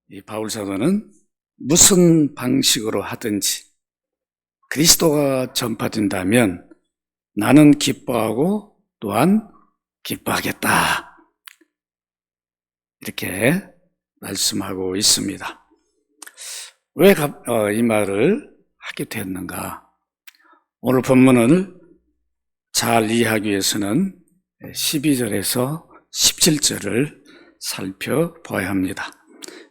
이 바울 사도는 무슨 방식으로 하든지 그리스도가 전파된다면 나는 기뻐하고 또한 기뻐하겠다. 이렇게 말씀하고 있습니다. 왜 이 말을 하게 됐는가? 오늘 본문을 잘 이해하기 위해서는 12절에서 17절을 살펴봐야 합니다.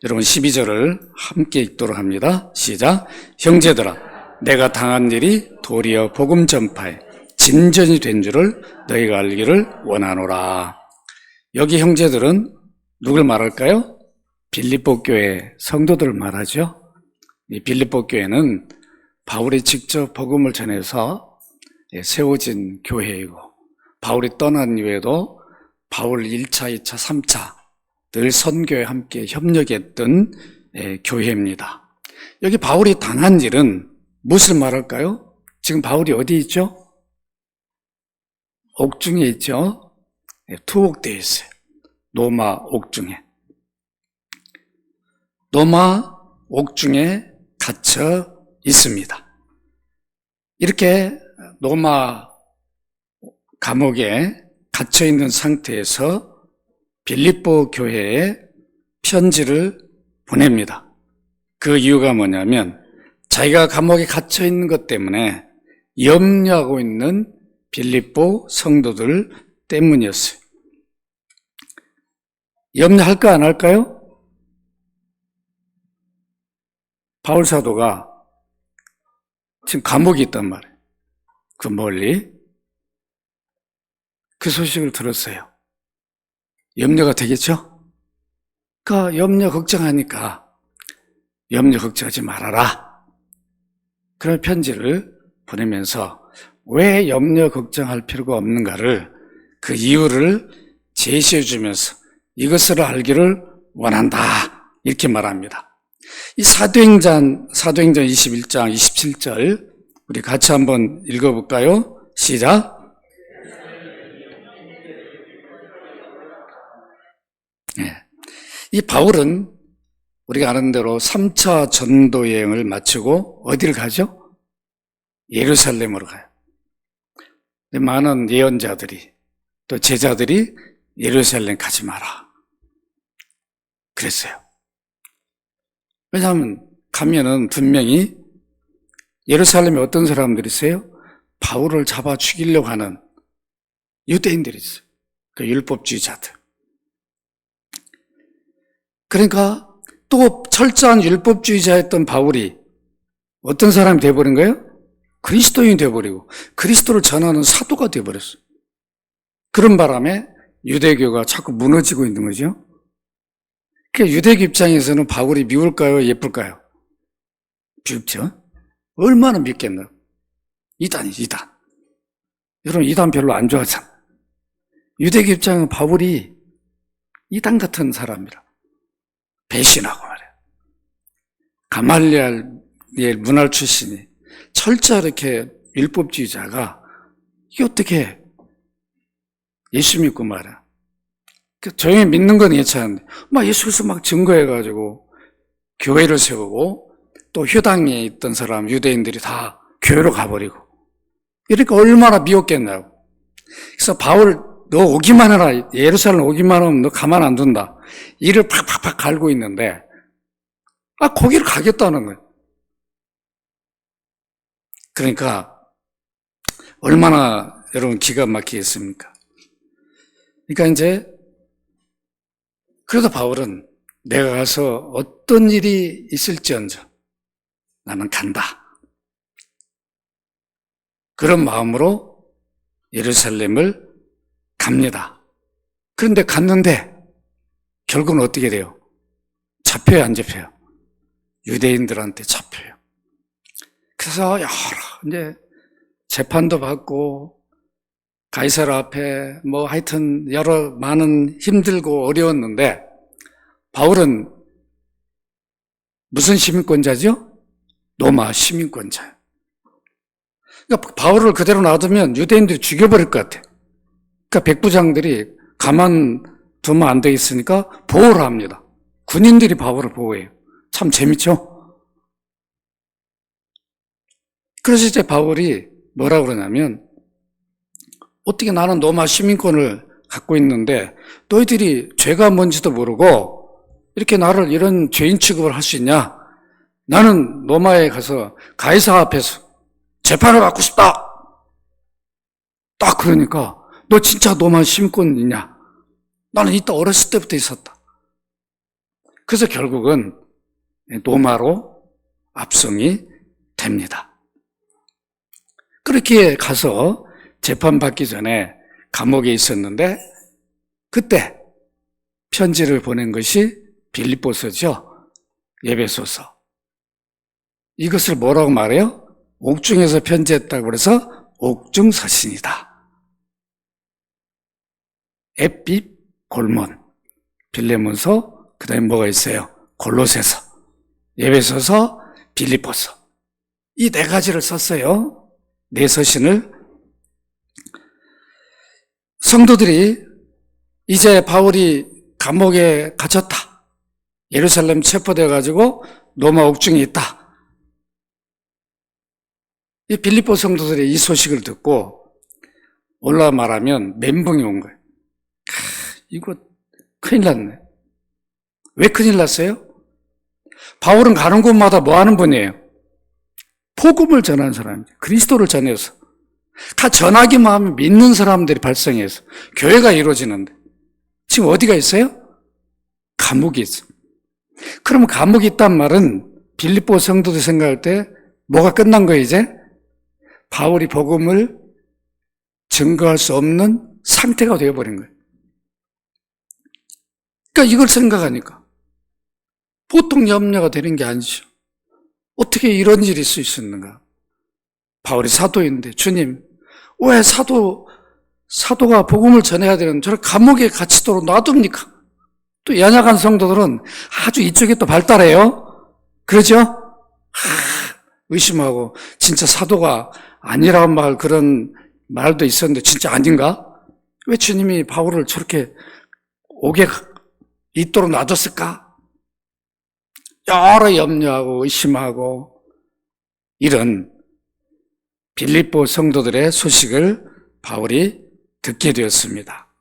여러분 12절을 함께 읽도록 합니다. 시작. 형제들아, 내가 당한 일이 도리어 복음 전파에 진전이 된 줄을 너희가 알기를 원하노라. 여기 형제들은 누굴 말할까요? 빌립보 교회 성도들을 말하죠. 이 빌립보 교회는 바울이 직접 복음을 전해서 세워진 교회이고, 바울이 떠난 이후에도 바울 1차, 2차, 3차 늘 선교에 함께 협력했던 교회입니다. 여기 바울이 당한 일은 무엇을 말할까요? 지금 바울이 어디 있죠? 옥중에 있죠? 투옥되어 있어요. 노마 옥중에. 노마 옥중에 갇혀 있습니다. 이렇게 노마 감옥에 갇혀 있는 상태에서 빌립보 교회에 편지를 보냅니다. 그 이유가 뭐냐면 자기가 감옥에 갇혀 있는 것 때문에 염려하고 있는 빌립보 성도들 때문이었어요. 염려할까 안 할까요? 바울 사도가 지금 감옥에 있단 말이에요. 그 멀리. 그 소식을 들었어요. 염려가 되겠죠? 그러니까 염려 걱정하니까 염려 걱정하지 말아라. 그런 편지를 보내면서 왜 염려 걱정할 필요가 없는가를, 그 이유를 제시해 주면서 이것을 알기를 원한다. 이렇게 말합니다. 이 사도행전 21장 27절 우리 같이 한번 읽어볼까요? 시작. 이 바울은 우리가 아는 대로 3차 전도 여행을 마치고 어디를 가죠? 예루살렘으로 가요. 많은 예언자들이 또 제자들이 예루살렘 가지 마라 그랬어요. 왜냐하면 가면은 분명히 예루살렘에 어떤 사람들이 있어요? 바울을 잡아 죽이려고 하는 유대인들이 있어요. 그 율법주의자들. 그러니까 또 철저한 율법주의자였던 바울이 어떤 사람이 되어버린 거예요? 그리스도인이 되어버리고 그리스도를 전하는 사도가 되어버렸어요. 그런 바람에 유대교가 자꾸 무너지고 있는 거죠. 그러니까 유대교 입장에서는 바울이 미울까요? 예쁠까요? 미웁죠. 얼마나 믿겠나. 이단이지, 이단. 여러분 이단 별로 안 좋아하잖아. 유대교 입장은 바울이 이단 같은 사람이라. 배신하고 말이야. 가말리엘 문할 출신이 철저하게 이렇게 율법주의자가 이게 어떻게 예수 믿고 말이야. 조용히 믿는 건 괜찮은데 막 예수께서 막 증거해가지고 교회를 세우고 또 휴당에 있던 사람 유대인들이 다 교회로 가버리고 이러니까 얼마나 미웠겠나요. 그래서 바울 너 오기만 해라. 예루살렘 오기만 하면 너 가만 안 둔다. 이를 팍팍팍 갈고 있는데 거기를 가겠다는 거예요. 그러니까 얼마나 여러분 기가 막히겠습니까? 그러니까 이제 그래도 바울은 내가 가서 어떤 일이 있을지언정 나는 간다. 그런 마음으로 예루살렘을 갑니다. 그런데 갔는데 결국은 어떻게 돼요? 잡혀요, 안 잡혀요? 유대인들한테 잡혀요. 그래서 여러 이제 재판도 받고 가이사라 앞에 하여튼 여러 많은 힘들고 어려웠는데 바울은 무슨 시민권자죠? 로마 시민권자예요. 그러니까 바울을 그대로 놔두면 유대인들이 죽여버릴 것 같아. 그러니까 백부장들이 가만 두면 안 되겠으니까 보호를 합니다. 군인들이 바울을 보호해요. 참 재밌죠? 그래서 이제 바울이 뭐라고 그러냐면, 어떻게 나는 로마 시민권을 갖고 있는데 너희들이 죄가 뭔지도 모르고 이렇게 나를 이런 죄인 취급을 할 수 있냐? 나는 로마에 가서 가이사 앞에서 재판을 받고 싶다. 딱 그러니까 너 진짜 로마 시민권 있냐? 나는 이따 어렸을 때부터 있었다. 그래서 결국은 로마로 압송이 됩니다. 그렇게 가서 재판받기 전에 감옥에 있었는데 그때 편지를 보낸 것이 빌립보서죠. 에베소서. 이것을 뭐라고 말해요? 옥중에서 편지했다고 그래서 옥중서신이다. 에핍, 골몬, 빌레몬서, 그 다음에 뭐가 있어요? 골로새서, 에베소서, 빌립보서. 이 네 가지를 썼어요. 네 서신을. 성도들이 이제 바울이 감옥에 갇혔다. 예루살렘 체포돼가지고 로마 옥중에 있다. 이 빌립보 성도들이 이 소식을 듣고 올라 말하면 멘붕이 온 거예요. 이거 큰일 났네. 왜 큰일 났어요? 바울은 가는 곳마다 뭐 하는 분이에요? 복음을 전하는 사람이에요. 그리스도를 전해서. 다 전하기만 하면 믿는 사람들이 발생해서 교회가 이루어지는데 지금 어디가 있어요? 감옥이 있어요. 그러면 감옥이 있단 말은 빌립보 성도들 생각할 때 뭐가 끝난 거예요 이제? 바울이 복음을 증거할 수 없는 상태가 되어버린 거예요. 그러니까 이걸 생각하니까 보통 염려가 되는 게 아니죠. 어떻게 이런 일이 있을 수 있었는가? 바울이 사도인데 주님 왜 사도가 복음을 전해야 되는 저를 감옥에 갇히도록 놔둡니까? 또 연약한 성도들은 아주 이쪽에 또 발달해요. 그러죠? 의심하고 진짜 사도가 아니라는 말 그런 말도 있었는데 진짜 아닌가? 왜 주님이 바울을 저렇게 옥에 있도록 놔뒀을까? 여러 염려하고 의심하고 이런 빌립보 성도들의 소식을 바울이 듣게 되었습니다.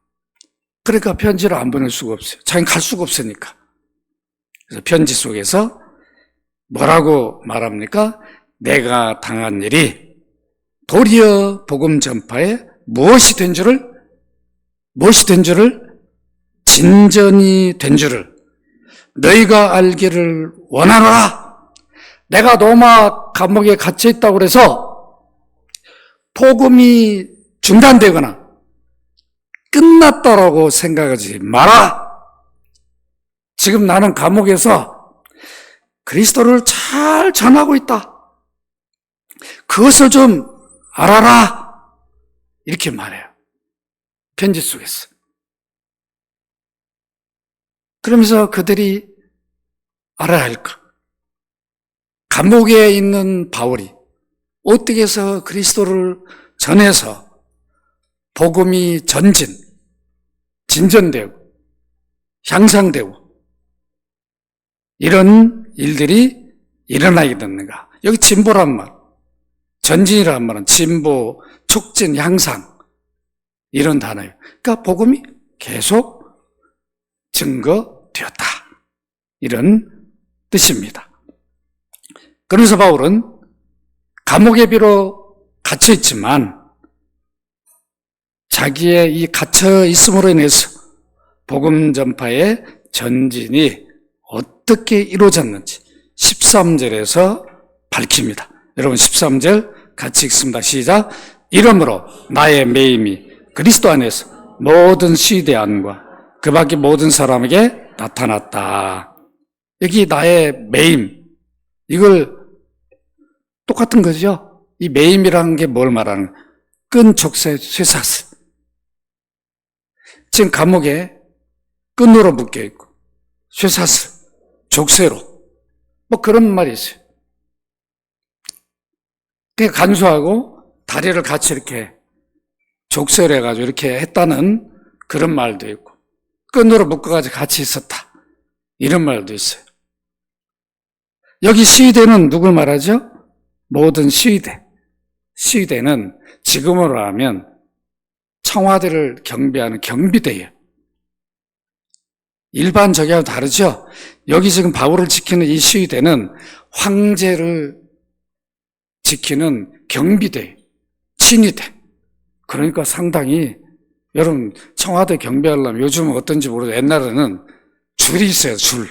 그러니까 편지를 안 보낼 수가 없어요. 자기는 갈 수가 없으니까. 그래서 편지 속에서 뭐라고 말합니까? 내가 당한 일이 도리어 복음 전파에 무엇이 된 줄을 진전이 된 줄을 너희가 알기를 원하노라. 내가 로마 감옥에 갇혀 있다고 그래서 복음이 중단되거나 끝났다라고 생각하지 마라. 지금 나는 감옥에서 그리스도를 잘 전하고 있다. 그것을 좀 알아라. 이렇게 말해요. 편지 속에서. 그러면서 그들이 알아야 할까? 감옥에 있는 바울이 어떻게 해서 그리스도를 전해서 복음이 진전되고 향상되고 이런 일들이 일어나게 됐는가? 여기 진보란 말, 전진이란 말은 진보, 촉진, 향상 이런 단어예요. 그러니까 복음이 계속 증거되었다. 이런 뜻입니다. 그래서 바울은 감옥에 비록 갇혀 있지만 자기의 이 갇혀 있음으로 인해서 복음 전파의 전진이 어떻게 이루어졌는지 13절에서 밝힙니다. 여러분 13절 같이 읽습니다. 시작. 이러므로 나의 매임이 그리스도 안에서 모든 시대안과 그 밖의 모든 사람에게 나타났다. 여기 나의 매임, 이걸 똑같은 거죠. 이 매임이라는 게 뭘 말하는 거예요? 끈, 족쇄, 쇠사슬. 지금 감옥에 끈으로 묶여있고 쇠사슬, 족쇄로 뭐 그런 말이 있어요. 그게 간수하고 다리를 같이 이렇게 족쇄를 해가지고 이렇게 했다는 그런 말도 있고 끈으로 묶어가지고 같이 있었다 이런 말도 있어요. 여기 시위대는 누굴 말하죠? 모든 시위대. 시위대는 지금으로 하면 청와대를 경비하는 경비대예요. 일반 저기하고 다르죠? 여기 지금 바울을 지키는 이 시위대는 황제를 지키는 경비대, 친위대. 그러니까 상당히 여러분 청와대 경비하려면 요즘은 어떤지 모르죠. 옛날에는 줄이 있어요, 줄.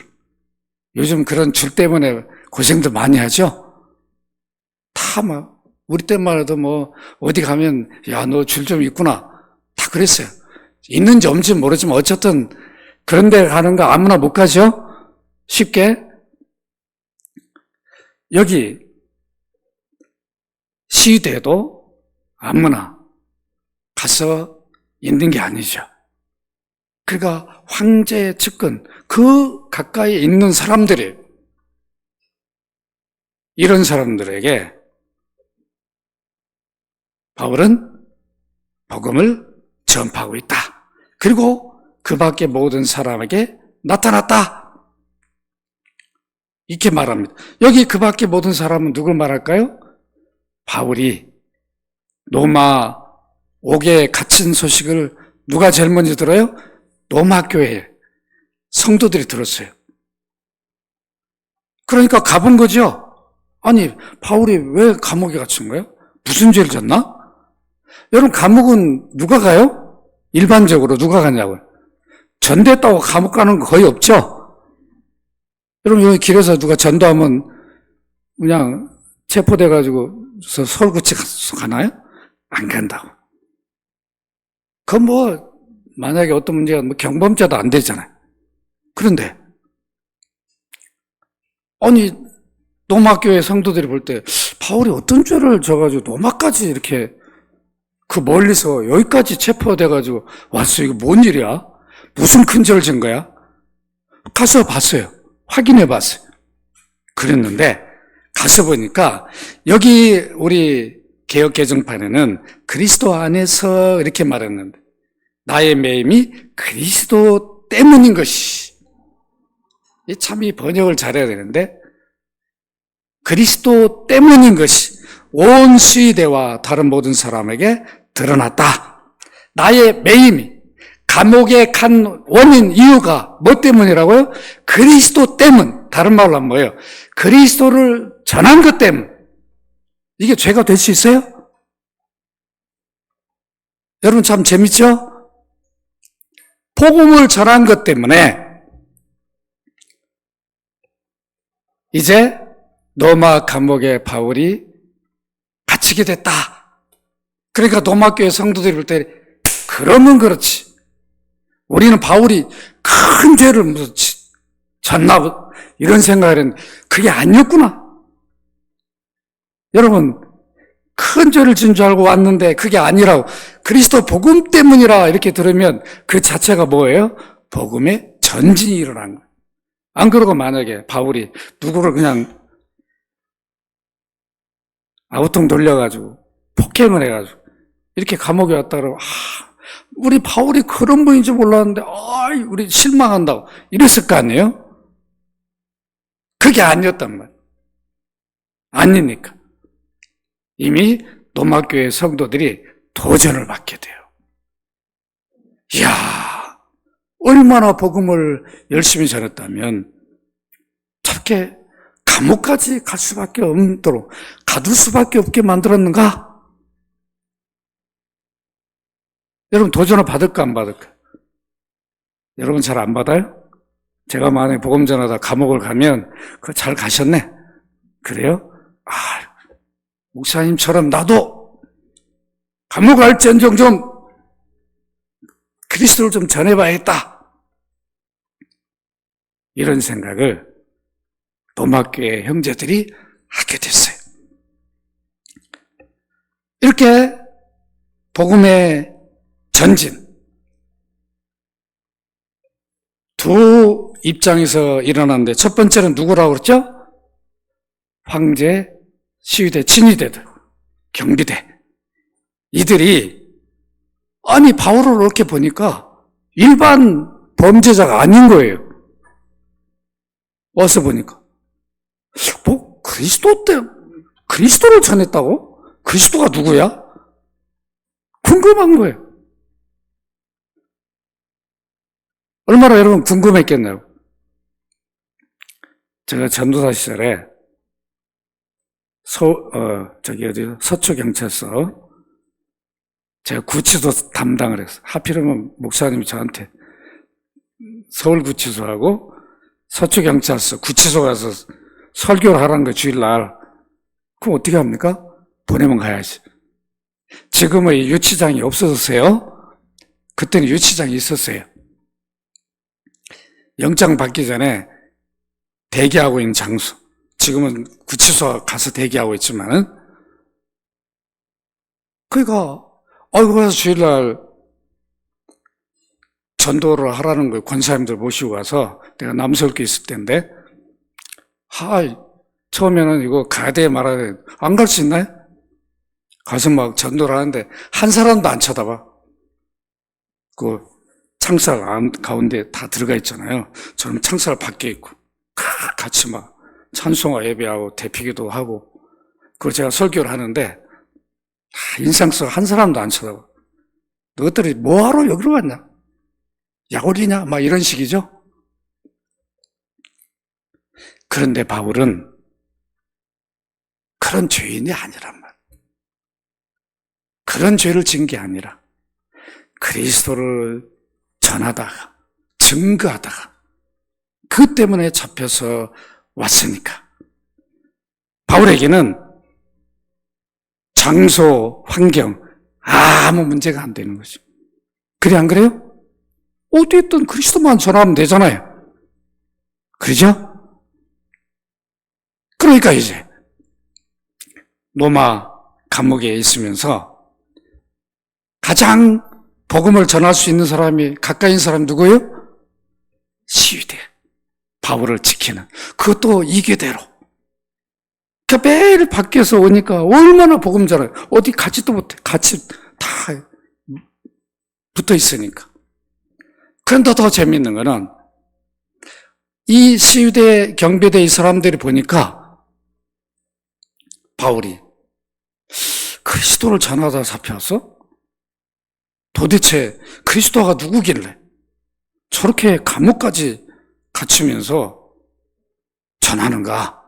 요즘 그런 줄 때문에 고생들 많이 하죠? 다 막, 우리 때만 해도 뭐, 어디 가면, 야, 너 줄 좀 있구나. 다 그랬어요. 있는지 없는지 모르지만 어쨌든 그런 데 가는 거 아무나 못 가죠? 쉽게. 여기 시대도 아무나 가서 있는 게 아니죠. 그러니까 황제의 측근, 그 가까이에 있는 사람들이 이런 사람들에게 바울은 복음을 전파하고 있다. 그리고 그 밖에 모든 사람에게 나타났다. 이렇게 말합니다. 여기 그 밖에 모든 사람은 누굴 말할까요? 바울이 로마 옥에 갇힌 소식을 누가 제일 먼저 들어요? 로마 교회 성도들이 들었어요. 그러니까 가본 거죠. 아니, 바울이 왜 감옥에 갇힌 거예요? 무슨 죄를 졌나? 여러분, 감옥은 누가 가요? 일반적으로 누가 가냐고요? 전도했다고 감옥 가는 거 거의 없죠? 여러분, 여기 길에서 누가 전도하면 그냥 체포돼가지고 서울구치 가나요? 안 간다고. 그건 뭐, 만약에 어떤 문제가 뭐 경범죄도 안 되잖아요. 그런데, 아니, 로마교회 성도들이 볼 때, 바울이 어떤 죄를 져가지고 로마까지 이렇게 그 멀리서 여기까지 체포돼가지고 왔어. 이거 뭔 일이야? 무슨 큰 죄를 진 거야? 가서 봤어요. 확인해 봤어요. 그랬는데, 가서 보니까, 여기 우리 개역개정판에는 그리스도 안에서 이렇게 말했는데, 나의 매임이 그리스도 때문인 것이. 참 이 번역을 잘해야 되는데, 그리스도 때문인 것이 온 시대와 다른 모든 사람에게 드러났다. 나의 매임이 감옥에 간 원인, 이유가 뭐 때문이라고요? 그리스도 때문. 다른 말로 하면 뭐예요? 그리스도를 전한 것 때문. 이게 죄가 될 수 있어요? 여러분 참 재밌죠? 복음을 전한 것 때문에 이제 로마 감옥에 바울이 갇히게 됐다. 그러니까 로마 교회 성도들이 볼 때 그러면 그렇지. 우리는 바울이 큰 죄를 무슨 졌나 이런 생각을 했는데 그게 아니었구나. 여러분 큰 죄를 진 줄 알고 왔는데 그게 아니라고 그리스도 복음 때문이라 이렇게 들으면 그 자체가 뭐예요? 복음의 전진이 일어난 거예요. 안 그러고 만약에 바울이 누구를 그냥 아우통 돌려가지고 폭행을 해가지고 이렇게 감옥에 왔다 그러고 우리 바울이 그런 분인지 몰랐는데 우리 실망한다고 이랬을 거 아니에요? 그게 아니었단 말이에요. 아니니까 이미 로마교회 성도들이 도전을 받게 돼요. 이야, 얼마나 복음을 열심히 전했다면 저렇게 감옥까지 갈 수밖에 없도록 가둘 수밖에 없게 만들었는가? 여러분 도전을 받을까 안 받을까? 여러분 잘 안 받아요? 제가 만약에 복음 전하다 감옥을 가면 그거 잘 가셨네. 그래요? 목사님처럼 나도 감옥 갈지언정 좀 그리스도를 좀 전해봐야겠다. 이런 생각을 로마교회 형제들이 하게 됐어요. 이렇게 복음의 전진, 두 입장에서 일어났는데 첫 번째는 누구라고 그랬죠? 황제, 시위대, 친위대들, 경비대. 이들이 아니 바울을 이렇게 보니까 일반 범죄자가 아닌 거예요. 와서 보니까 뭐 그리스도를 전했다고? 그리스도가 누구야? 궁금한 거예요. 얼마나 여러분 궁금했겠나요? 제가 전도사 시절에 서초경찰서 제가 구치소 담당을 했어요. 하필이면 목사님이 저한테 서울구치소하고 서초경찰서 구치소 가서 설교를 하라는 거 주일날. 그럼 어떻게 합니까? 보내면 가야지. 지금은 유치장이 없어졌어요. 그때는 유치장이 있었어요. 영장 받기 전에 대기하고 있는 장소. 지금은 구치소 가서 대기하고 있지만은, 그러니까 그래서 주일날 전도를 하라는 거예요. 권사님들 모시고 가서. 내가 남서울게 있을 때인데, 처음에는 이거 가야 돼 말아야 돼. 안 갈 수 있나요? 가서 막 전도를 하는데 한 사람도 안 쳐다봐. 그 창살 가운데 다 들어가 있잖아요. 저는 창살 밖에 있고 같이 막 찬송화 예배하고 대피기도 하고, 그걸 제가 설교를 하는데 인상 써 한 사람도 안 쳐다봐. 너희들이 뭐하러 여기로 왔냐? 야골이냐? 막 이런 식이죠. 그런데 바울은 그런 죄인이 아니란 말이에요. 그런 죄를 진 게 아니라 그리스도를 전하다가 증거하다가 그 때문에 잡혀서 왔으니까. 바울에게는 장소, 환경 아무 문제가 안 되는 거죠. 그래 안 그래요? 어디 있든 그리스도만 전하면 되잖아요. 그러죠? 그러니까 이제 로마 감옥에 있으면서 가장 복음을 전할 수 있는 사람이 가까이 있는 사람이 누구예요? 시위대. 바울을 지키는. 그것도 이계대로. 그러니까 매일 밖에서 오니까 얼마나 복음 전해요. 어디 가지도 못해. 같이 다 붙어 있으니까. 그런데 더 재밌는 거는 이 시위대 경비대 이 사람들이 보니까 바울이 그리스도를 전하다 잡혀서 도대체 그리스도가 누구길래 저렇게 감옥까지 갇히면서 전하는가?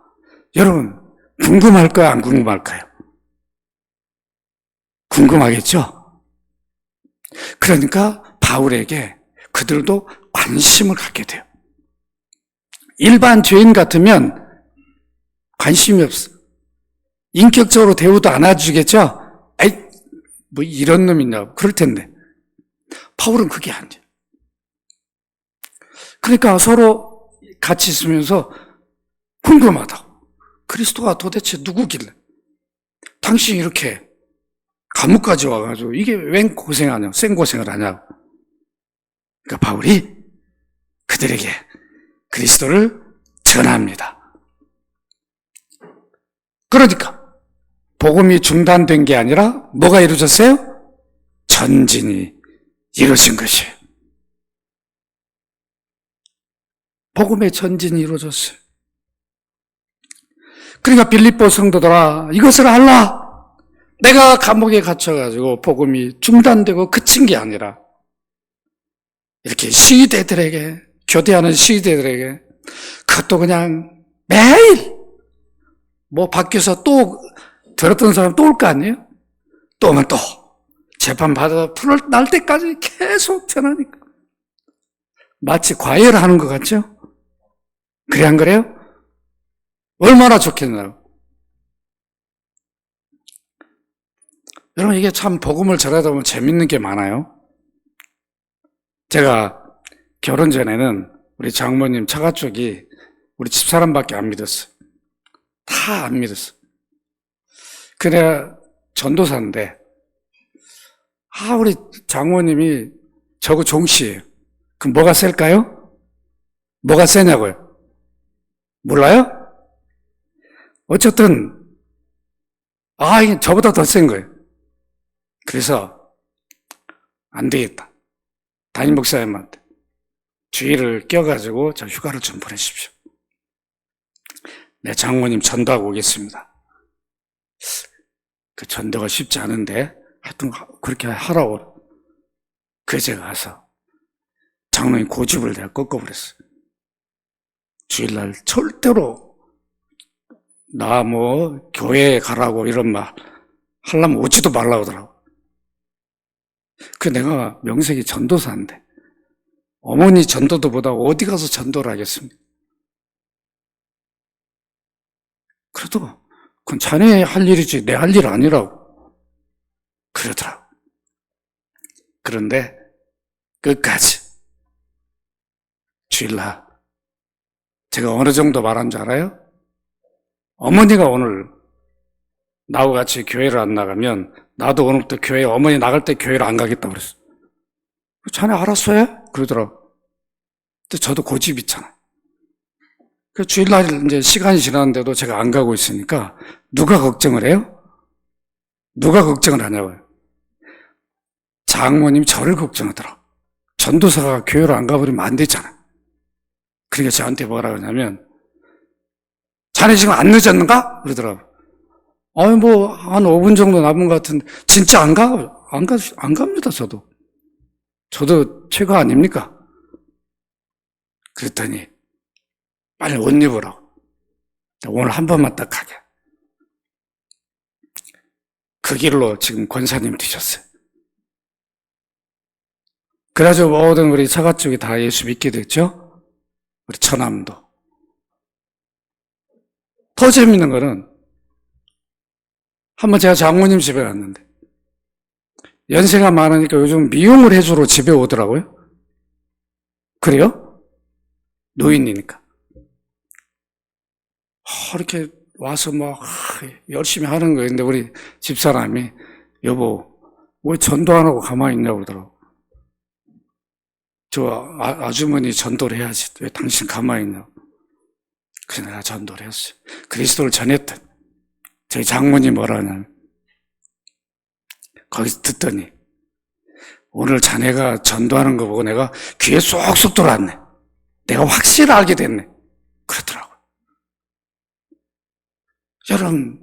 여러분 궁금할까요? 안 궁금할까요? 궁금하겠죠? 그러니까 바울에게 그들도 관심을 갖게 돼요. 일반 죄인 같으면 관심이 없어. 인격적으로 대우도 안 해주겠죠? 에이, 뭐 이런 놈 있냐, 그럴 텐데. 바울은 그게 아니에요. 그러니까 서로 같이 있으면서 궁금하다고. 그리스도가 도대체 누구길래? 당신이 이렇게 감옥까지 와가지고 이게 웬 고생하냐, 생고생을 하냐. 그러니까 바울이 그들에게 그리스도를 전합니다. 그러니까 복음이 중단된 게 아니라 뭐가 이루어졌어요? 전진이 이루어진 것이에요. 복음의 전진이 이루어졌어요. 그러니까 빌립보 성도들아, 이것을 알라. 내가 감옥에 갇혀가지고 복음이 중단되고 그친 게 아니라 이렇게 시위대들에게, 교대하는 시위대들에게, 그것도 그냥 매일 뭐 밖에서 또 들었던 사람 또 올 거 아니에요? 또 오면 또 재판 받아서 풀을 날 때까지 계속 전하니까 마치 과외를 것 같죠? 그래 안 그래요? 얼마나 좋겠나요? 여러분 이게 참 복음을 전하다 보면 재밌는 게 많아요. 제가 결혼 전에는 우리 장모님 처가 쪽이 우리 집사람밖에 안 믿었어요. 다 안 믿었어요. 그래 전도사인데 우리 장모님이 저거 종씨예요. 그럼 뭐가 셀까요? 뭐가 세냐고요? 몰라요? 어쨌든 이게 저보다 더 센 거예요. 그래서 안 되겠다. 담임 목사님한테 주의를 껴가지고 저 휴가를 좀 보내십시오. 내 장모님 전도하고 오겠습니다. 그 전도가 쉽지 않은데 하여튼 그렇게 하라고. 그제 가서 장로님 고집을 내가 꺾어버렸어요. 주일날 절대로 나 뭐 교회에 가라고 이런 말 하려면 오지도 말라고 하더라고. 그 내가 명색이 전도사인데 어머니 전도도 못하고 어디 가서 전도를 하겠습니까? 그래도 그건 자네 할 일이지 내 할 일 아니라고 그러더라고. 그런데 끝까지 주일날 제가 어느 정도 말한 줄 알아요? 어머니가 오늘 나하고 같이 교회를 안 나가면 나도 오늘부터 교회 어머니 나갈 때 교회를 안 가겠다고 그랬어. 자네 알아서 해? 그러더라고. 근데 저도 고집 있잖아요. 그 주일날 이제 시간이 지났는데도 제가 안 가고 있으니까 누가 걱정을 해요? 누가 걱정을 하냐고요? 장모님이 저를 걱정하더라고. 전도사가 교회를 안 가버리면 안 되잖아. 그러니까 저한테 뭐라 그러냐면 자네 지금 안 늦었는가? 그러더라고. 아니 뭐 한 5분 정도 남은 것 같은데 진짜 안 가? 안 갑니다. 저도 최고 아닙니까? 그랬더니 빨리 옷 입으라고. 오늘 한 번만 딱 가게. 그 길로 지금 권사님 되셨어요. 그래가지고 모든 우리 사가 쪽이 다 예수 믿게 됐죠? 우리 처남도. 더 재밌는 거는 한번 제가 장모님 집에 갔는데 연세가 많으니까 요즘 미용을 해주러 집에 오더라고요. 그래요? 노인이니까. 이렇게 와서 막 열심히 하는 거예요. 근데 우리 집사람이 여보 왜 전도 안 하고 가만히 있냐고 그러더라고. 저 아주머니 전도를 해야지 왜 당신 가만히 있냐고. 그래서 내가 전도를 했어요. 그리스도를 전했던 저희 장모님 뭐라 하냐면 거기서 듣더니 오늘 자네가 전도하는 거 보고 내가 귀에 쏙쏙 들어왔네. 내가 확실히 알게 됐네. 그러더라고요. 여러분,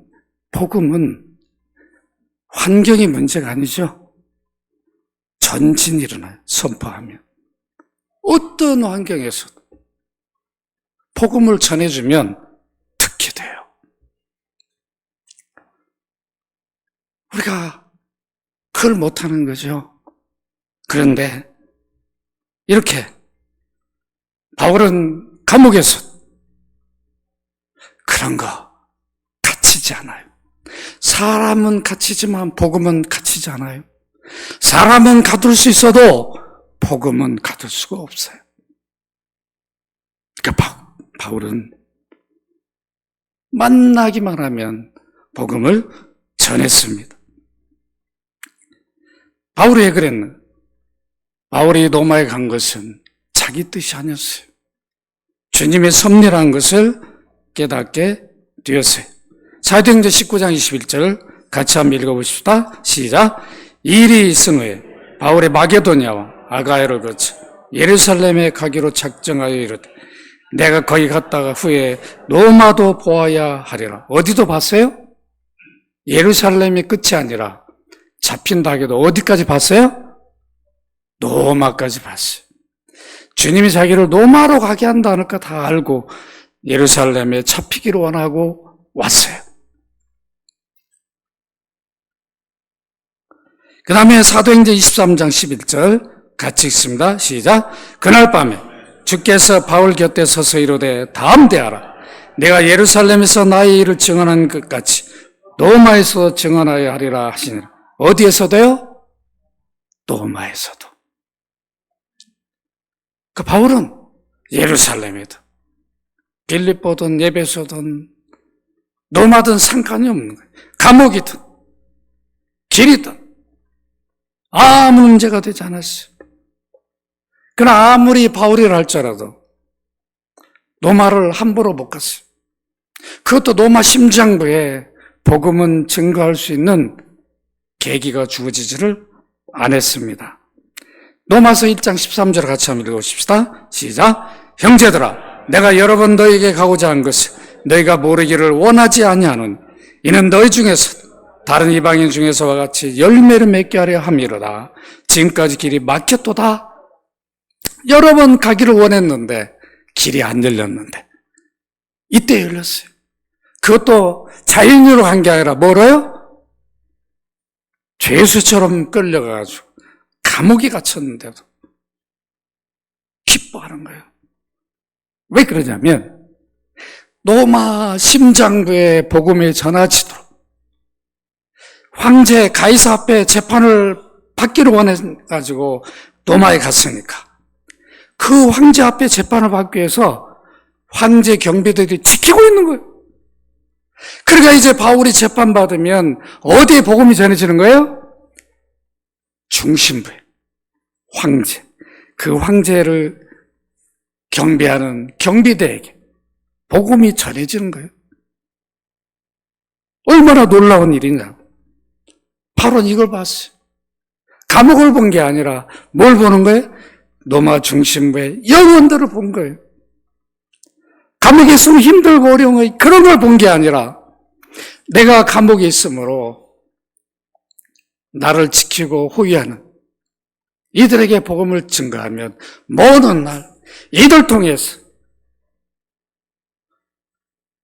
복음은 환경이 문제가 아니죠. 전진이 일어나요. 선포하면. 어떤 환경에서도 복음을 전해주면 듣게 돼요. 우리가 그걸 못하는 거죠. 그런데 이렇게 바울은 감옥에서 그런 거 갇히지 않아요. 사람은 갇히지만 복음은 갇히지 않아요. 사람은 가둘 수 있어도 복음은 가둘 수가 없어요. 그러니까 바울은 만나기만 하면 복음을 전했습니다. 바울이 왜 그랬나? 바울이 로마에 간 것은 자기 뜻이 아니었어요. 주님의 섭리라는 것을 깨닫게 되었어요. 사도행전 19장 21절 같이 한번 읽어보십시다. 시작. 이 일이 있은 후에 바울의 마게도냐와 아가야를 거쳐 예루살렘에 가기로 작정하여 이르되 내가 거기 갔다가 후에 로마도 보아야 하리라. 어디도 봤어요? 예루살렘이 끝이 아니라 잡힌다 하게도 어디까지 봤어요? 로마까지 봤어요. 주님이 자기를 로마로 가게 한다 하니까 다 알고 예루살렘에 잡히기를 원하고 왔어요. 그 다음에 사도행전 23장 11절 같이 읽습니다. 시작. 그날 밤에 주께서 바울 곁에 서서 이르되 담대하라. 내가 예루살렘에서 나의 일을 증언한 것 같이 로마에서 증언하여 하리라 하시니라. 어디에서도요? 로마에서도. 그 바울은 예루살렘에도 빌립보든 에베소든 로마든 상관이 없는 거예요. 감옥이든 길이든 아무 문제가 되지 않았어요. 그러나 아무리 바울이라 할지라도 로마를 함부로 못 갔어요. 그것도 로마 심장부에 복음은 증거할 수 있는 계기가 주어지지를 않았습니다. 로마서 1장 13절 같이 한번 읽어보십시다. 시작. 형제들아, 내가 여러 번 너에게 가고자 한 것은 너희가 모르기를 원하지 아니하는 이는 너희 중에서 다른 이방인 중에서와 같이 열매를 맺게 하려 함이로다. 지금까지 길이 막혔도다. 여러 번 가기를 원했는데 길이 안 열렸는데 이때 열렸어요. 그것도 자연으로 간 게 아니라 뭐래요? 죄수처럼 끌려가가지고 감옥에 갇혔는데도 기뻐하는 거예요. 왜 그러냐면 로마 심장부의 복음이 전하지도록 황제 가이사 앞에 재판을 받기를 원해가지고 로마에 갔으니까 그 황제 앞에 재판을 받기 위해서 황제 경비들이 지키고 있는 거예요. 그러니까 이제 바울이 재판받으면 어디에 복음이 전해지는 거예요? 중심부에 황제, 그 황제를 경비하는 경비대에게 복음이 전해지는 거예요. 얼마나 놀라운 일이냐. 바로 이걸 봤어요. 감옥을 본 게 아니라 뭘 보는 거예요? 로마 중심부의 영혼들을 본 거예요. 감옥에 있으면 힘들고 어려운 거 그런 걸 본 게 아니라 내가 감옥에 있으므로 나를 지키고 호위하는 이들에게 복음을 증거하면 모든 날 이들 통해서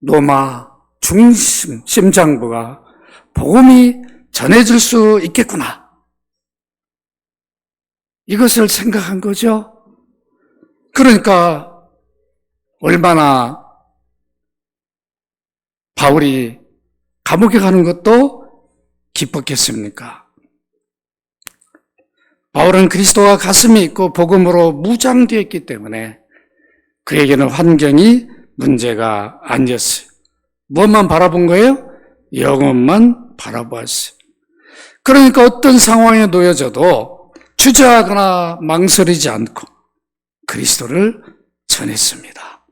로마 중심 심장부가 복음이 전해질 수 있겠구나. 이것을 생각한 거죠. 그러니까 얼마나 바울이 감옥에 가는 것도 기뻤겠습니까? 바울은 그리스도와 가슴이 있고 복음으로 무장되었기 때문에 그에게는 환경이 문제가 아니었어요. 무엇만 바라본 거예요? 영혼만 바라보았어요. 그러니까 어떤 상황에 놓여져도 주저하거나 망설이지 않고 그리스도를 전했습니다.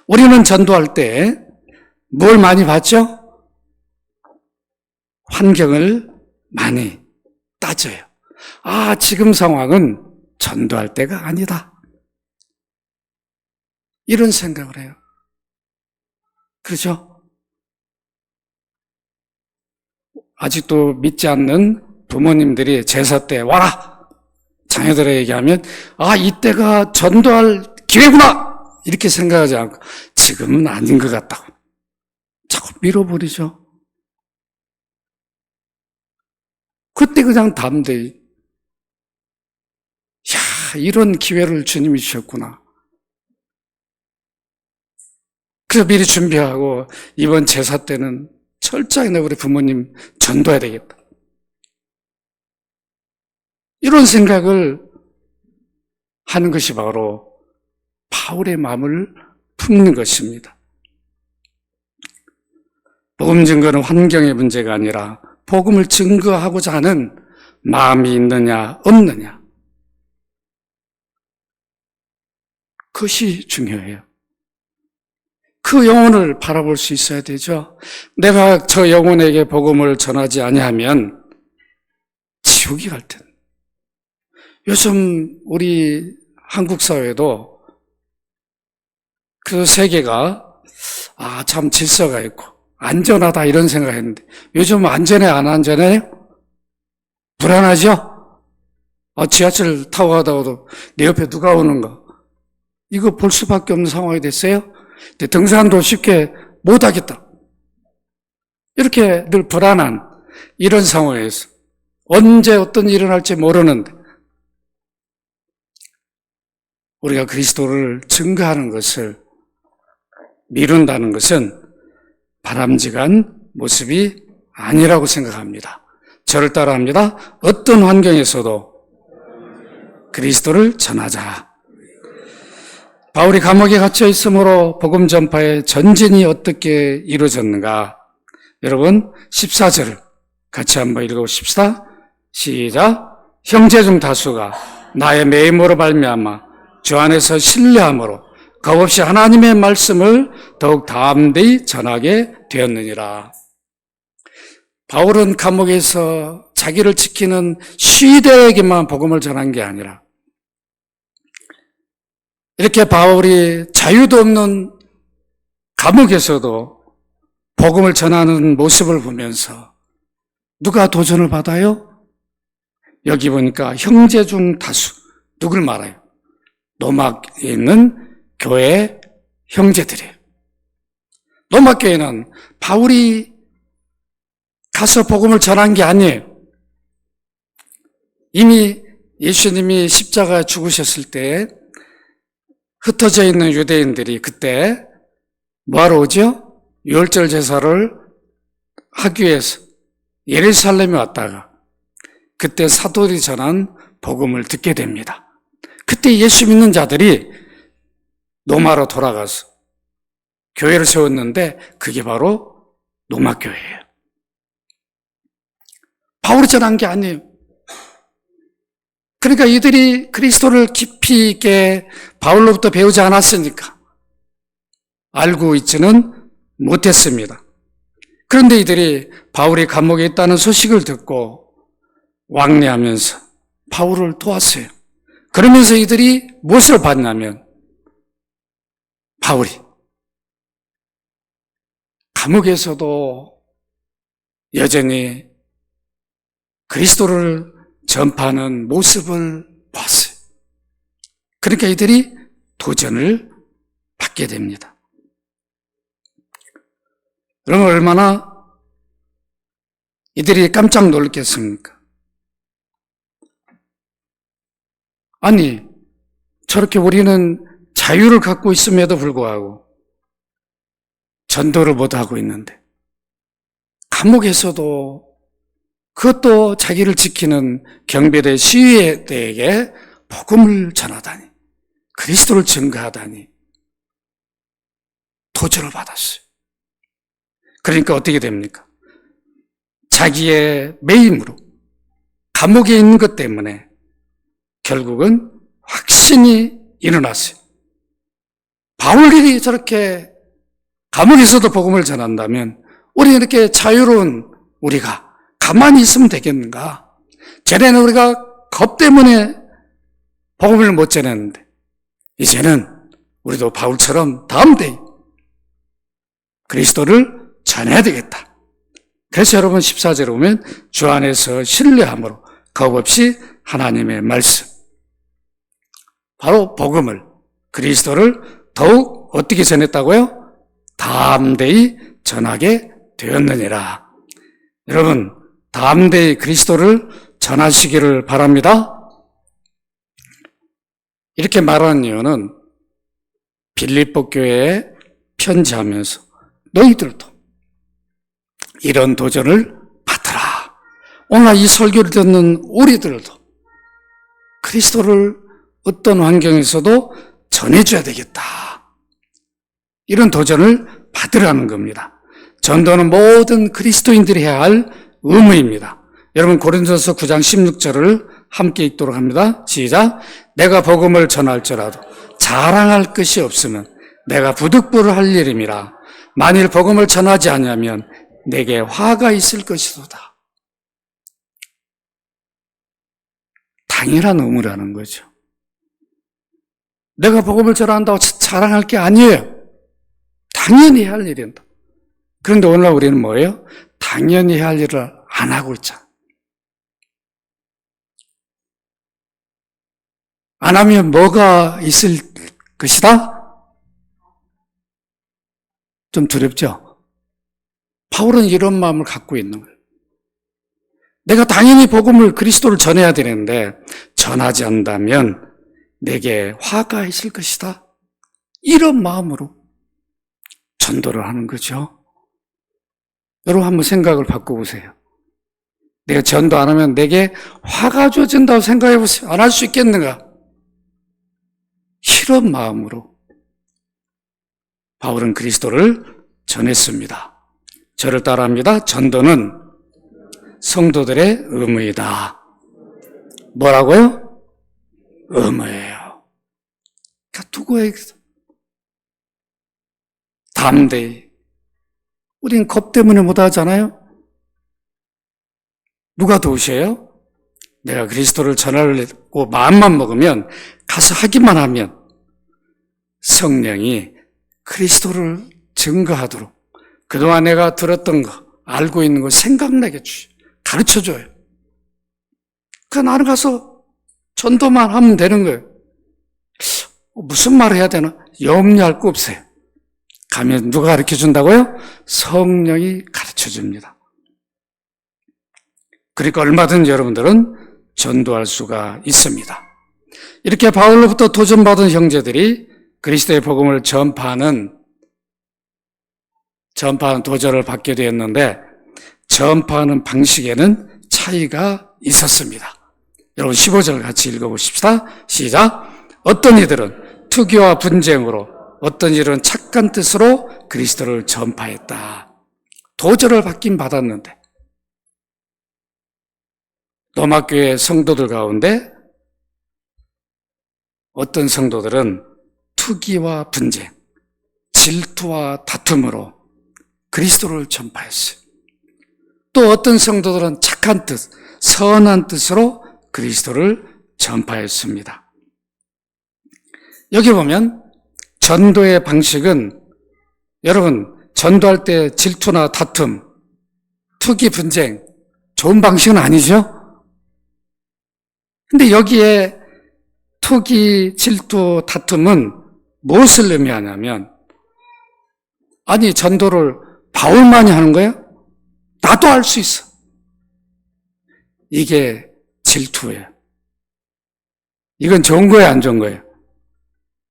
우리는 전도할 때 뭘 많이 봤죠? 환경을 많이 따져요. 아, 지금 상황은 전도할 때가 아니다. 이런 생각을 해요. 그렇죠? 아직도 믿지 않는 부모님들이 제사 때 와라! 자녀들에게 얘기하면 아, 이때가 전도할 기회구나! 이렇게 생각하지 않고 지금은 아닌 것 같다고 자꾸 밀어버리죠. 그때 그냥 담대히 야, 이런 기회를 주님이 주셨구나. 그래서 미리 준비하고 이번 제사 때는 철저히 우리 부모님 전도해야 되겠다. 이런 생각을 하는 것이 바로 바울의 마음을 품는 것입니다. 복음 증거는 환경의 문제가 아니라 복음을 증거하고자 하는 마음이 있느냐 없느냐, 그것이 중요해요. 그 영혼을 바라볼 수 있어야 되죠. 내가 저 영혼에게 복음을 전하지 아니하면 지옥이 갈 텐데. 요즘 우리 한국 사회도 그 세계가 참 질서가 있고 안전하다 이런 생각했는데 요즘 안전해 안 안전해요? 불안하죠? 지하철 타고 가다가도 내 옆에 누가 오는가? 이거 볼 수밖에 없는 상황이 됐어요. 등산도 쉽게 못하겠다. 이렇게 늘 불안한 이런 상황에서 언제 어떤 일이 일어날지 모르는데 우리가 그리스도를 증거하는 것을 미룬다는 것은 바람직한 모습이 아니라고 생각합니다. 저를 따라합니다. 어떤 환경에서도 그리스도를 전하자. 바울이 감옥에 갇혀 있으므로 복음 전파의 전진이 어떻게 이루어졌는가? 여러분 14절을 같이 한번 읽어보십시다. 시작. 형제 중 다수가 나의 매임으로 말미암아 주 안에서 신뢰함으로 겁없이 하나님의 말씀을 더욱 담대히 전하게 되었느니라. 바울은 감옥에서 자기를 지키는 시대에게만 복음을 전한 게 아니라 이렇게 바울이 자유도 없는 감옥에서도 복음을 전하는 모습을 보면서 누가 도전을 받아요? 여기 보니까 형제 중 다수. 누굴 말해요? 로마에 있는 교회 형제들이에요. 로마 교회는 바울이 가서 복음을 전한 게 아니에요. 이미 예수님이 십자가에 죽으셨을 때 흩어져 있는 유대인들이 그때 뭐하러 오죠? 유월절 제사를 하기 위해서 예루살렘에 왔다가 그때 사도들이 전한 복음을 듣게 됩니다. 그때 예수 믿는 자들이 로마로 돌아가서 교회를 세웠는데 그게 바로 로마 교회예요. 바울이 전한 게 아니에요. 그러니까 이들이 그리스도를 깊이 있게 바울로부터 배우지 않았으니까 알고 있지는 못했습니다. 그런데 이들이 바울이 감옥에 있다는 소식을 듣고 왕래하면서 바울을 도왔어요. 그러면서 이들이 무엇을 봤냐면 바울이 감옥에서도 여전히 그리스도를 전파하는 모습을 봤어요. 그러니까 이들이 도전을 받게 됩니다. 그러면 얼마나 이들이 깜짝 놀랐겠습니까? 아니, 저렇게 우리는 자유를 갖고 있음에도 불구하고 전도를 못하고 있는데 감옥에서도 그것도 자기를 지키는 경비대 시위대에게 복음을 전하다니, 그리스도를 증거하다니 도전을 받았어요. 그러니까 어떻게 됩니까? 자기의 매임으로 감옥에 있는 것 때문에 결국은 확신이 일어났어요. 바울이 저렇게 감옥에서도 복음을 전한다면 우리 이렇게 자유로운 우리가 가만히 있으면 되겠는가? 전에는 우리가 겁 때문에 복음을 못 전했는데 이제는 우리도 바울처럼 다음 대에 그리스도를 전해야 되겠다. 그래서 여러분 14절에 보면 주 안에서 신뢰함으로 겁 없이 하나님의 말씀, 바로 복음을, 그리스도를 더욱 어떻게 전했다고요? 담대히 전하게 되었느니라. 여러분 담대히 그리스도를 전하시기를 바랍니다. 이렇게 말하는 이유는 빌립보 교회에 편지하면서 너희들도 이런 도전을 받으라. 오늘 이 설교를 듣는 우리들도 그리스도를 어떤 환경에서도 전해줘야 되겠다. 이런 도전을 받으라는 겁니다. 전도는 모든 그리스도인들이 해야 할 의무입니다. 여러분 고린도서 9장 16절을 함께 읽도록 합니다. 시작. 내가 복음을 전할지라도 자랑할 것이 없으면 내가 부득불을 할 일임이라. 만일 복음을 전하지 않으면 내게 화가 있을 것이도다. 당연한 의무라는 거죠. 내가 복음을 전한다고 자랑할 게 아니에요. 당연히 해야 할 일입니다. 그런데 오늘날 우리는 뭐예요? 당연히 해야 할 일을 안 하고 있잖아. 안 하면 뭐가 있을 것이다? 좀 두렵죠? 바울은 이런 마음을 갖고 있는 거예요. 내가 당연히 복음을, 그리스도를 전해야 되는데 전하지 않는다면 내게 화가 있을 것이다. 이런 마음으로 전도를 하는 거죠. 여러분 한번 생각을 바꿔보세요. 내가 전도 안 하면 내게 화가 주어진다고 생각해 보세요. 안 할 수 있겠는가? 이런 마음으로 바울은 그리스도를 전했습니다. 저를 따라합니다. 전도는 성도들의 의무이다. 뭐라고요? 의무예요. 그러니까 두고 해야겠어. 담대히. 우린 겁 때문에 못하잖아요. 누가 도우셔요? 내가 그리스도를 전하려고 마음만 먹으면, 가서 하기만 하면 성령이 그리스도를 증거하도록 그동안 내가 들었던 거, 알고 있는 거 생각나게 가르쳐줘요. 나는 가서 전도만 하면 되는 거예요. 무슨 말을 해야 되나? 염려할 거 없어요. 가면 누가 가르쳐 준다고요? 성령이 가르쳐 줍니다. 그러니까 얼마든지 여러분들은 전도할 수가 있습니다. 이렇게 바울로부터 도전받은 형제들이 그리스도의 복음을 전파하는 도전을 받게 되었는데 전파하는 방식에는 차이가 있었습니다. 여러분 15절 같이 읽어보십시다. 시작. 어떤 이들은 투기와 분쟁으로, 어떤 이들은 착한 뜻으로 그리스도를 전파했다. 도전을 받긴 받았는데 로마교회 성도들 가운데 어떤 성도들은 투기와 분쟁, 질투와 다툼으로 그리스도를 전파했어요. 또 어떤 성도들은 착한 뜻, 선한 뜻으로 그리스도를 전파했습니다. 여기 보면 전도의 방식은 여러분 전도할 때 질투나 다툼, 투기, 분쟁 좋은 방식은 아니죠? 근데 여기에 투기, 질투, 다툼은 무엇을 의미하냐면 아니 전도를 바울만이 하는 거예요? 나도 할 수 있어. 이게 질투예요. 이건 좋은 거예요, 안 좋은 거예요?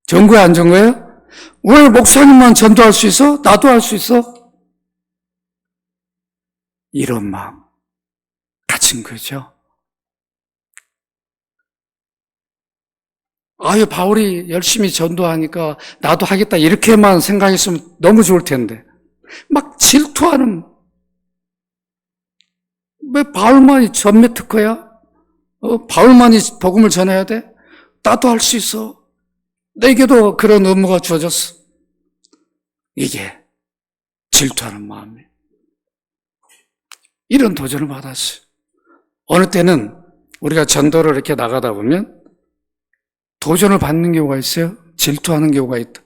좋은 거예요, 안 좋은 거예요? 왜 목사님만 전도할 수 있어? 나도 할 수 있어? 이런 마음 가진 거죠. 아유, 바울이 열심히 전도하니까 나도 하겠다 이렇게만 생각했으면 너무 좋을 텐데 막 질투하는, 왜 바울만이 전매 특허야? 바울만이 복음을 전해야 돼? 나도 할 수 있어. 내게도 그런 의무가 주어졌어. 이게 질투하는 마음이에요. 이런 도전을 받았어요. 어느 때는 우리가 전도를 이렇게 나가다 보면 도전을 받는 경우가 있어요. 질투하는 경우가 있다.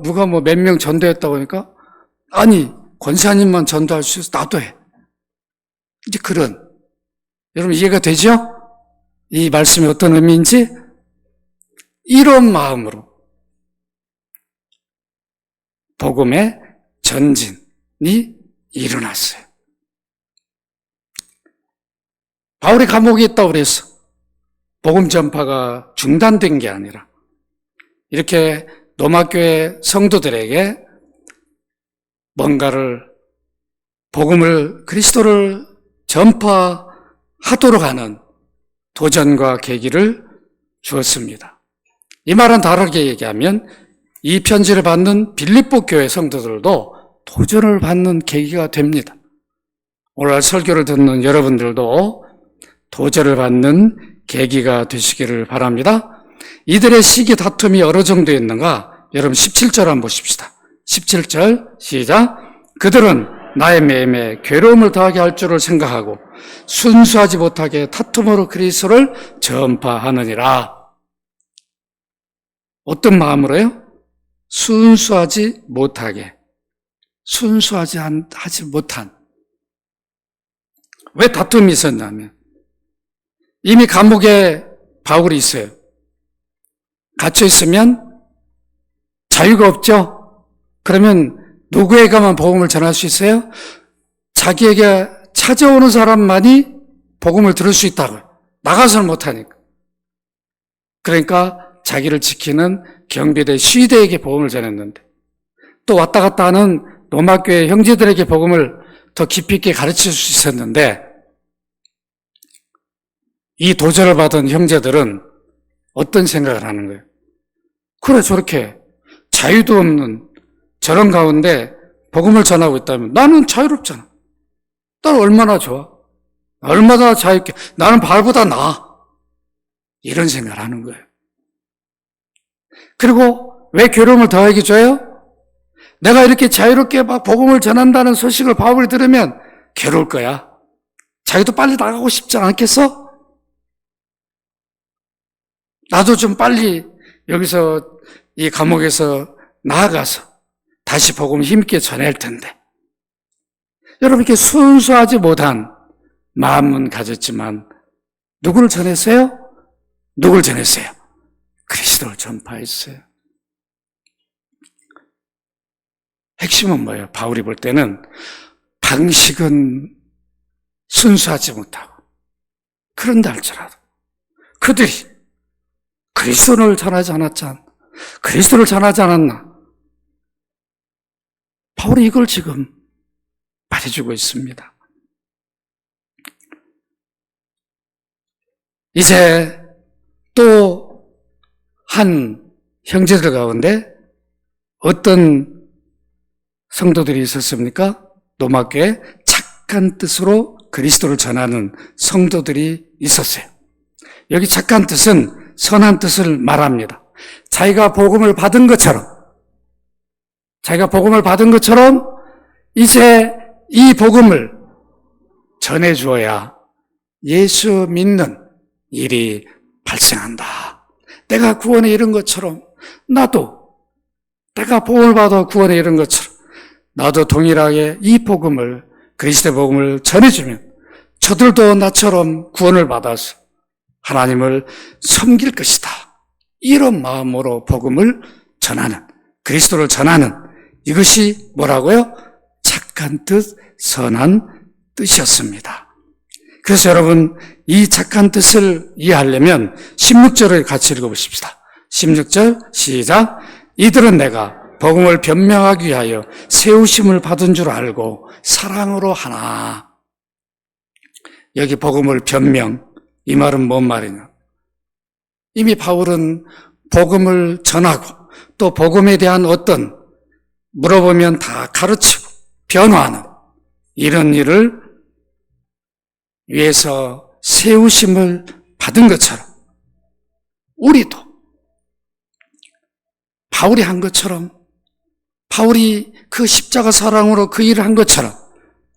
누가 뭐 몇 명 전도했다고 하니까 아니 권사님만 전도할 수 있어. 나도 해. 이제 그런, 여러분 이해가 되죠? 이 말씀이 어떤 의미인지? 이런 마음으로 복음의 전진이 일어났어요. 바울이 감옥에 있다고 그랬어. 복음 전파가 중단된 게 아니라 이렇게 로마교회 성도들에게 뭔가를, 복음을, 그리스도를 전파하도록 하는 도전과 계기를 주었습니다. 이 말은 다르게 얘기하면 이 편지를 받는 빌립보 교회 성도들도 도전을 받는 계기가 됩니다. 오늘 설교를 듣는 여러분들도 도전을 받는 계기가 되시기를 바랍니다. 이들의 시기 다툼이 어느 정도였는가? 여러분 17절 한번 보십시다. 17절 시작. 그들은 나의 매임에 괴로움을 더하게 할 줄을 생각하고 순수하지 못하게 다툼으로 그리스도를 전파하느니라. 어떤 마음으로요? 순수하지 못하게. 하지 못한. 왜 다툼이 있었냐면 이미 감옥에 바울이 있어요. 갇혀 있으면 자유가 없죠? 그러면 누구에게만 복음을 전할 수 있어요? 자기에게 찾아오는 사람만이 복음을 들을 수 있다고요. 나가서는 못하니까. 그러니까 자기를 지키는 경비대 시위대에게 복음을 전했는데 또 왔다 갔다 하는 로마교회 형제들에게 복음을 더 깊이 있게 가르칠 수 있었는데 이 도전을 받은 형제들은 어떤 생각을 하는 거예요? 그래, 저렇게 자유도 없는 저런 가운데 복음을 전하고 있다면 나는 자유롭잖아. 나는 얼마나 좋아. 얼마나 자유롭게. 나는 바울보다 나아. 이런 생각을 하는 거예요. 그리고 왜 괴로움을 더하게 줘요? 내가 이렇게 자유롭게 막 복음을 전한다는 소식을 바울이 들으면 괴로울 거야. 자기도 빨리 나가고 싶지 않겠어? 나도 좀 빨리 여기서 이 감옥에서 나아가서 다시 복음을 힘있게 전할 텐데 여러분 이렇게 순수하지 못한 마음은 가졌지만 누구를 전했어요? 누굴 전했어요? 그리스도를 전파했어요. 핵심은 뭐예요? 바울이 볼 때는 방식은 순수하지 못하고 그런다 할지라도 그들이 그리스도를 전하지 않았잖아. 그리스도를 전하지 않았나? 바울이 이걸 지금 말해주고 있습니다. 이제 또 한 형제들 가운데 어떤 성도들이 있었습니까? 로마교회 착한 뜻으로 그리스도를 전하는 성도들이 있었어요. 여기 착한 뜻은 선한 뜻을 말합니다. 자기가 복음을 받은 것처럼 이제 이 복음을 전해주어야 예수 믿는 일이 발생한다. 내가 구원에 이른 것처럼 나도 내가 복음을 받아 구원에 이른 것처럼 나도 동일하게 이 복음을 그리스도의 복음을 전해주면 저들도 나처럼 구원을 받아서 하나님을 섬길 것이다. 이런 마음으로 복음을 전하는 그리스도를 전하는 이것이 뭐라고요? 착한 뜻, 선한 뜻이었습니다. 그래서 여러분 이 착한 뜻을 이해하려면 16절을 같이 읽어보십시다. 16절 시작. 이들은 내가 복음을 변명하기 위하여 세우심을 받은 줄 알고 사랑으로 하나. 여기 복음을 변명, 이 말은 뭔 말이냐? 이미 바울은 복음을 전하고 또 복음에 대한 어떤 물어보면 다 가르치고 변화하는 이런 일을 위해서 세우심을 받은 것처럼 우리도 바울이 한 것처럼 바울이 그 십자가 사랑으로 그 일을 한 것처럼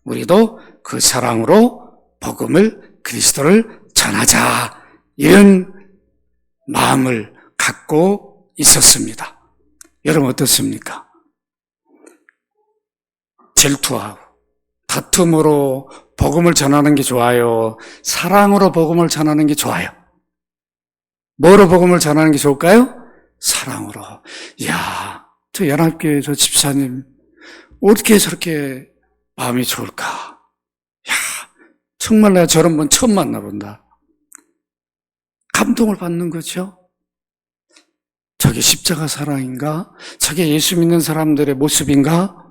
우리도 그 사랑으로 복음을 그리스도를 전하자 이런 마음을 갖고 있었습니다. 여러분 어떻습니까? 질투하고 다툼으로 복음을 전하는 게 좋아요? 사랑으로 복음을 전하는 게 좋아요? 뭐로 복음을 전하는 게 좋을까요? 사랑으로. 이야, 저 연합교회 저 집사님 어떻게 저렇게 마음이 좋을까? 야, 정말 내가 저런 분 처음 만나본다. 감동을 받는 거죠. 저게 십자가 사랑인가? 저게 예수 믿는 사람들의 모습인가?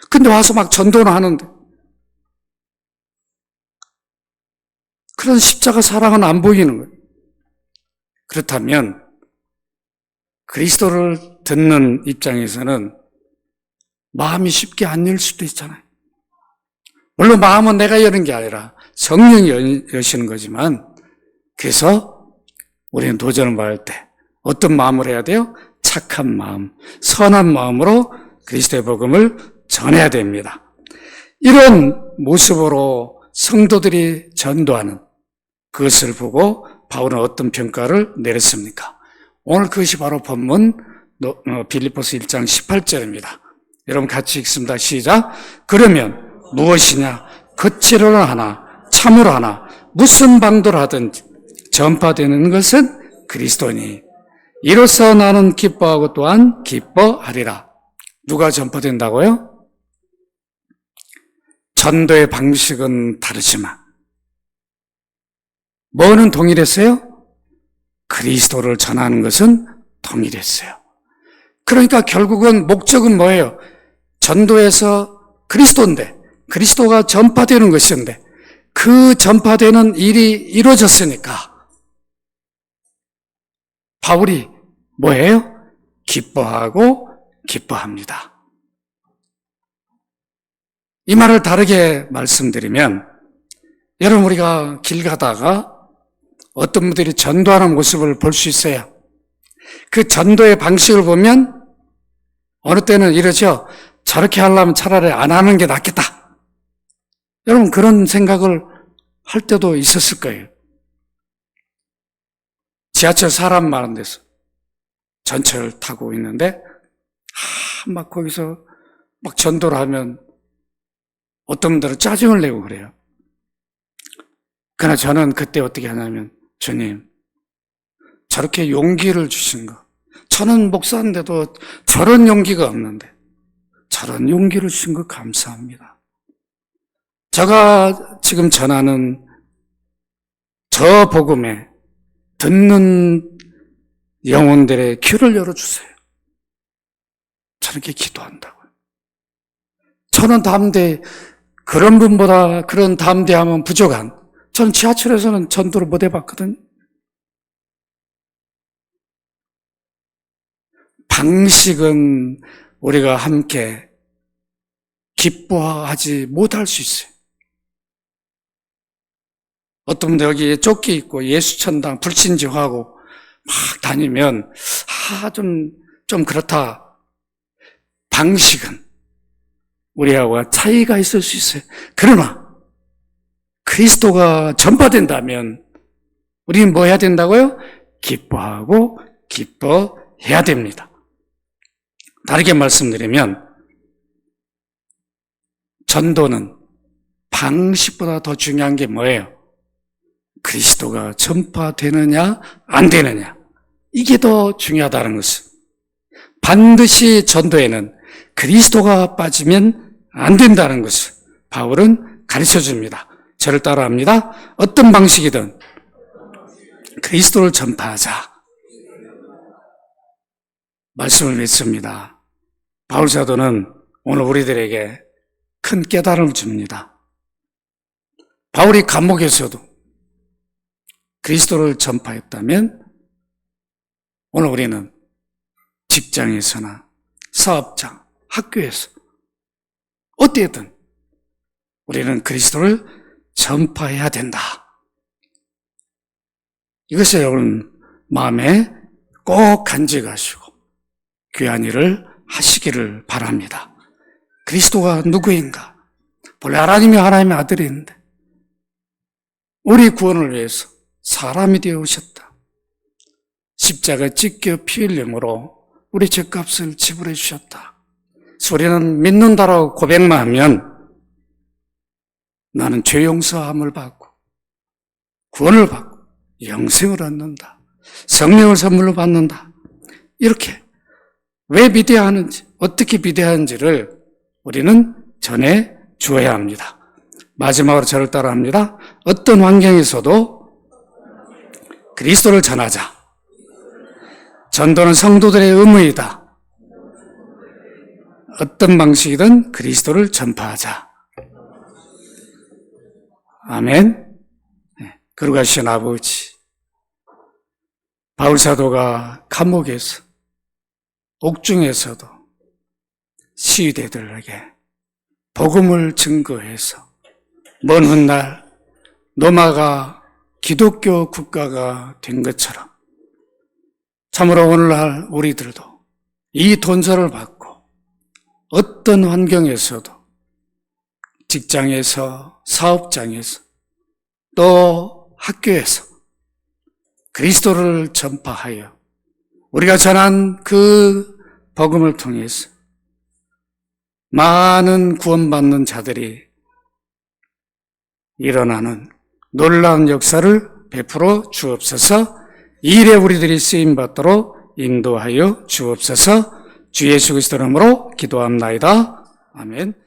근데 와서 막 전도를 하는데 그런 십자가 사랑은 안 보이는 거예요. 그렇다면 그리스도를 듣는 입장에서는 마음이 쉽게 안 열 수도 있잖아요. 물론 마음은 내가 여는 게 아니라 성령이 여시는 거지만 그래서 우리는 도전을 받을 때 어떤 마음을 해야 돼요? 착한 마음, 선한 마음으로 그리스도의 복음을 전해야 됩니다. 이런 모습으로 성도들이 전도하는 그것을 보고 바울은 어떤 평가를 내렸습니까? 오늘 그것이 바로 본문 빌립보서 1장 18절입니다. 여러분 같이 읽습니다. 시작. 그러면 무엇이냐? 거칠어는 하나 참으로 하나 무슨 방도를 하든지 전파되는 것은 그리스도니 이로써 나는 기뻐하고 또한 기뻐하리라. 누가 전파된다고요? 전도의 방식은 다르지만 뭐는 동일했어요? 그리스도를 전하는 것은 동일했어요. 그러니까 결국은 목적은 뭐예요? 전도에서 그리스도인데 그리스도가 전파되는 것인데 그 전파되는 일이 이루어졌으니까 바울이 뭐예요? 기뻐하고 기뻐합니다. 이 말을 다르게 말씀드리면 여러분 우리가 길 가다가 어떤 분들이 전도하는 모습을 볼 수 있어요. 그 전도의 방식을 보면 어느 때는 이러죠. 저렇게 하려면 차라리 안 하는 게 낫겠다. 여러분 그런 생각을 할 때도 있었을 거예요. 지하철 사람 많은 데서 전철을 타고 있는데 막 거기서 막 전도를 하면 어떤 분들은 짜증을 내고 그래요. 그러나 저는 그때 어떻게 하냐면, 주님, 저렇게 용기를 주신 거, 저는 목사인데도 저런 용기가 없는데 저런 용기를 주신 거 감사합니다. 제가 지금 전하는 저 복음에 듣는 영혼들의 귀를 열어주세요. 저렇게 기도한다고요. 저는 담대, 그런 분보다 그런 담대함은 부족한, 저는 지하철에서는 전도를 못 해봤거든요. 방식은 우리가 함께 기뻐하지 못할 수 있어요. 어떤 분들 여기 조끼 입고 예수천당 불신지하고 막 다니면 좀 그렇다. 방식은 우리하고 차이가 있을 수 있어요. 그러나 그리스도가 전파된다면 우리는 뭐 해야 된다고요? 기뻐하고 기뻐해야 됩니다. 다르게 말씀드리면 전도는 방식보다 더 중요한 게 뭐예요? 그리스도가 전파되느냐 안 되느냐, 이게 더 중요하다는 것은, 반드시 전도에는 그리스도가 빠지면 안 된다는 것을 바울은 가르쳐줍니다. 저를 따라합니다. 어떤 방식이든 그리스도를 전파하자. 말씀을 믿습니다. 바울 사도는 오늘 우리들에게 큰 깨달음을 줍니다. 바울이 감옥에서도 그리스도를 전파했다면 오늘 우리는 직장에서나 사업장, 학교에서 어디에든 우리는 그리스도를 전파해야 된다. 이것을 여러분 마음에 꼭 간직하시고 귀한 일을 하시기를 바랍니다. 그리스도가 누구인가? 본래 하나님의 아들인데 우리 구원을 위해서 사람이 되어 오셨다. 십자가 찢겨 피 흘림으로 우리 죄값을 지불해 주셨다. 우리는 믿는다라고 고백만 하면 나는 죄 용서함을 받고 구원을 받고 영생을 얻는다. 성령을 선물로 받는다. 이렇게 왜 비대하는지, 어떻게 비대하는지를 우리는 전해 주어야 합니다. 마지막으로 저를 따라합니다. 어떤 환경에서도 그리스도를 전하자. 전도는 성도들의 의무이다. 어떤 방식이든 그리스도를 전파하자. 아멘. 거룩하신 아버지, 바울 사도가 감옥에서, 옥중에서도 시위대들에게 복음을 증거해서 먼 훗날 로마가 기독교 국가가 된 것처럼 참으로 오늘날 우리들도 이 돈서를 받고 어떤 환경에서도 직장에서, 사업장에서, 또 학교에서 그리스도를 전파하여 우리가 전한 그 복음을 통해서 많은 구원받는 자들이 일어나는 놀라운 역사를 베풀어 주옵소서. 이 일에 우리들이 쓰임받도록 인도하여 주옵소서. 주 예수 그리스도 이름으로 기도합나이다. 아멘.